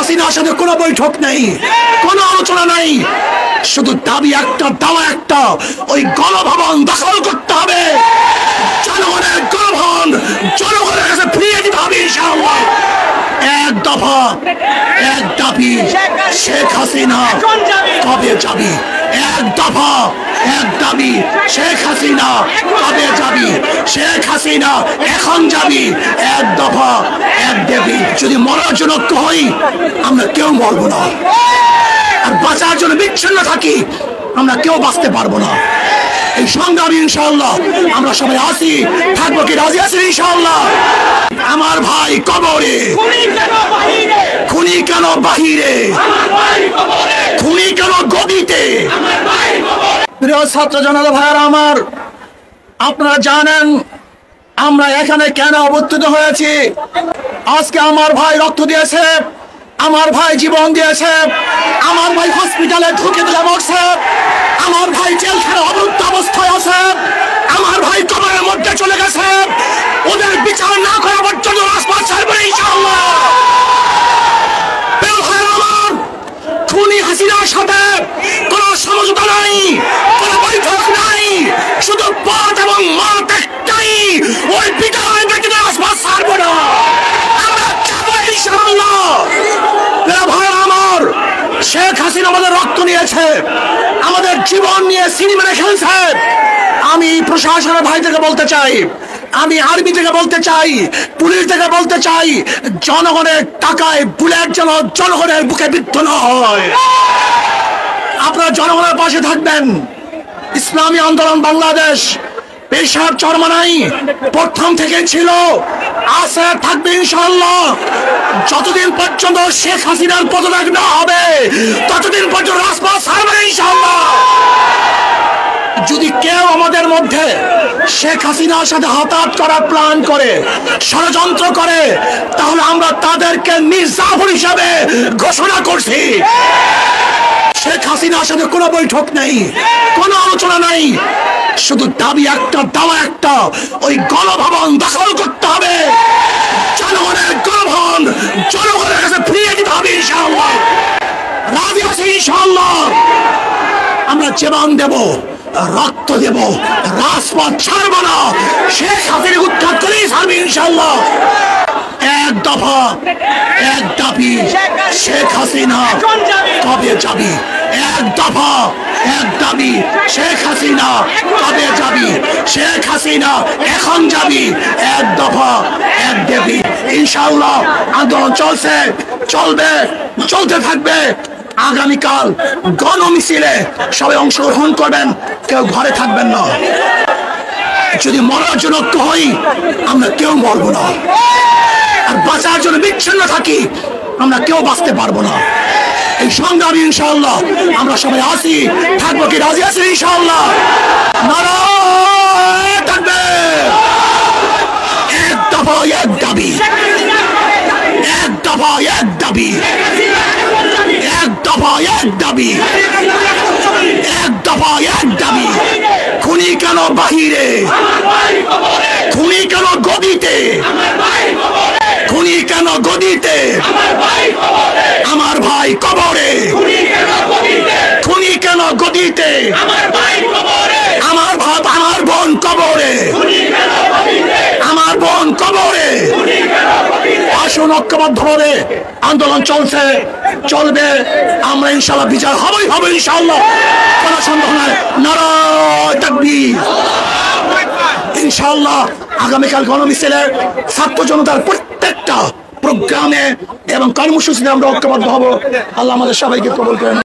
হাসিনার সাথে কোনো বৈঠক নেই, কোনো আলোচনা নেই, শুধু দাবি একটা, দাওয়া একটা, ওই গণভবন দখল করতে হবে, জনগণের গণভবন জনগণের কাছে ফিরিয়ে দিতে হবে ইনশাআল্লাহ। এক দফা, এক দাবি, শেখ হাসিনা কবে যাবি? এক দফা, এক দাবি, শেখ হাসিনা কবে যাবি? শেখ হাসিনা এখন যাবি। এক দফা, এক দাবি। যদি মরার জন্য হই আমরা কেউ মরব না, আর বাঁচার জন্য বিচ্ছিন্ন থাকি আমরা কেউ বাঁচতে পারবো না। এই সংগ্রামী ইনশাআল্লাহ আমরা সবাই আসি, থাকবো কি রাজি আছি ইনশাআল্লাহ। আমার ভাই কবরে, খুনি কেন বাহিরে, খুনি কেন গদিতে? প্রিয় ছাত্র জনতা ভাইয়েরা আমার, আপনারা জানেন আমরা এখানে কেন অবস্থিত হয়েছি। আজকে আমার ভাই রক্ত দিয়েছে, আমার ভাই জীবন দিয়েছে, আমার ভাই হসপিটালে ঢুকে দিলে মরছে, আমার ভাই জেলখানে অবরুদ্ধ অবস্থায় আছে, আমার ভাই কবরের মধ্যে চলে গেছে। ওদের বিচার না করা পর্যন্ত রাজপথ ছাড়বে না ইনশাআল্লাহ। আমার খুনি হাসিনার সাথে কোনো সমঝোতা নাই, কোনো বৈঠক নাই, শুধু পথ এবং মত একটাই, ওই বিদায় ব্যতীত রাজপথ ছাড়বো না, আমরা যাবো ইনশাআল্লাহ। আমার শেখ হাসিনা আমাদের রক্ত নিয়েছে, আমাদের জীবন নিয়ে সিনেমা খেলছে। আমি প্রশাসনের ভাইদেরকে বলতে চাই, আমি আর্মি থেকে বলতে চাই, পুলিশ থেকে বলতে চাই, জনগণের টাকায় বুলেট যেন জনগণের বুকে বিদ্ধ না হয়। আপনারা জনগণের পাশে থাকবেন। ইসলামী আন্দোলন বাংলাদেশ পেশার চরমানাই প্রথম থেকে ছিল, আছে, থাকবে ইনশাআল্লাহ। যতদিন পর্যন্ত শেখ হাসিনার পদত্যাগ না হবে ততদিন পর্যন্ত রাজপথ ছাড়বে ইনশাআল্লাহ। যদি কেউ আমাদের মধ্যে শেখ হাসিনার সাথে হাতাহাত করার প্ল্যান করে, ষড়যন্ত্র করে, তাহলে আমরা তাদেরকে মির্জাফর হিসাবে ঘোষণা করছি। শেখ হাসিনার সাথে কোনো বৈঠক নেই, কোনো আলোচনা নেই, শুধু দাবি একটা, দাওয়া একটা, ওই গণভবন দখল করতে হবে, জনগণের গণভবন জনগণের কাছে ফিরিয়ে দিতে হবে ইনশাআল্লাহ। রাজি আছি ইনশাআল্লাহ। আমরা জীবন দেব, রক্ত দেব, রাজপথ ছাড়ব না, শেখ হাসিনা উৎখাত করেই ছাড়বে ইনশাআল্লাহ। এক দফা, এক দাবি, শেখ হাসিনা কবে যাবি? এক দফা, এক দাবি, শেখ হাসিনা কবে যাবি? শেখ হাসিনা এখন যাবি। এক দফা, এক দাবি। ইনশাআল্লাহ আন্দোলন চলছে, চলবে, চলতে থাকবে। আগামীকাল গণমিছিলে সবাই অংশগ্রহণ করবেন, কেউ ঘরে থাকবেন না। যদি মরার জন্য হই আমরা কেউ মরব না, আর বাঁচার জন্য বিচ্ছিন্ন থাকি আমরা কেউ বাঁচতে পারবো না। এই সংগ্রামী ইনশাআল্লাহ আমরা সবাই আসি, থাকবো কি রাজি আছি ইনশাআল্লাহ। নারায়ে তাকবীর। এক দফা, এক দাবি, এক দফা, এক দাবি, এক দফা, এক দাবি, এক দফা, এক দাবি। খুনি কেন বাহিরে, খুনি কেন গদিতে, খুনি কেন গদিতে, আমার ভাই কবরে, খুনি কেন গদিতে, আমার ভাই, আমার বোন কবরে, আমার বোন কবরে। আসুন ঐক্যবদ্ধভাবে আন্দোলন চলছে, চলবে, আমরা ইনশাআল্লাহ বিচার হবেই হবে ইনশাআল্লাহ, কোনো সন্দেহ নাই। নারায়ে তাকবীর। ইনশাআল্লাহ আগামীকাল গণমিছিলে ছাত্র জনতার প্রত্যেকটা প্রোগ্রামে এবং কর্মসূচিতে আমরা ঐক্যবদ্ধ হব। আল্লাহ আমাদের সবাইকে কবুল করেন।